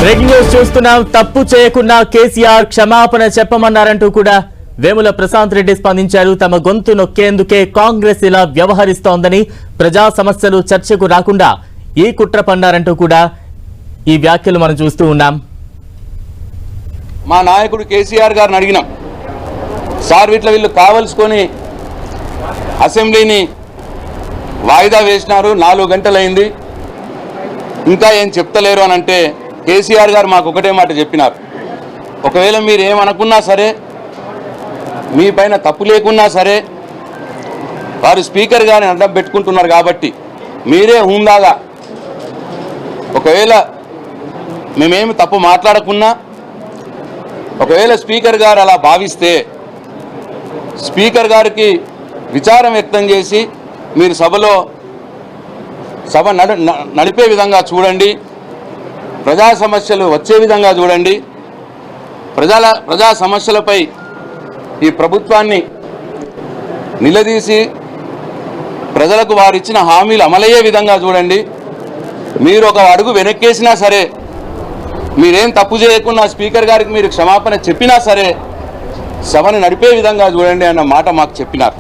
Breaking news చూస్తున్నాం. తప్పు చేయకున్నా కేసీఆర్ క్షమాపణ చెప్పమన్నారంటూ కూడా వేముల ప్రశాంత్ రెడ్డి స్పందించారు. తమ గొంతు నొక్కేందుకే కాంగ్రెస్ ఇలా వ్యవహరిస్తోందని, ప్రజా సమస్యలు చర్చకు రాకుండా ఈ కుట్ర పన్నారంటూ కూడా ఈ వ్యాఖ్యలు మనం చూస్తూ ఉన్నాం. మా నాయకుడు కేసీఆర్ గారిని అడిగినాం, సార్ వీటిలో వీళ్ళు కావలసుకొని అసెంబ్లీని వాయిదా వేసినారు, 4 గంటలైంది, ఇంకా ఏం చెప్తలేరు అని అంటే కేసీఆర్ గారు మాకు ఒకటే మాట చెప్పినారు, ఒకవేళ మీరు ఏమనుకున్నా సరే, మీ పైన తప్పు లేకున్నా సరే, వారు స్పీకర్ గారిని అడ్డం పెట్టుకుంటున్నారు కాబట్టి మీరే హుందాగా, ఒకవేళ మేమేమి తప్పు మాట్లాడకున్నా, ఒకవేళ స్పీకర్ గారు అలా భావిస్తే స్పీకర్ గారికి విచారం వ్యక్తం చేసి మీరు సభ నడిపే విధంగా చూడండి, ప్రజా సమస్యలు వచ్చే విధంగా చూడండి, ప్రజా సమస్యలపై ఈ ప్రభుత్వాన్ని నిలదీసి ప్రజలకు వారిచ్చిన హామీలు అమలయ్యే విధంగా చూడండి. మీరు ఒక అడుగు వెనక్కేసినా సరే, మీరేం తప్పు చేయకుండా స్పీకర్ గారికి మీరు క్షమాపణ చెప్పినా సరే సభను నడిపే విధంగా చూడండి అన్న మాట మాకు చెప్పినారు.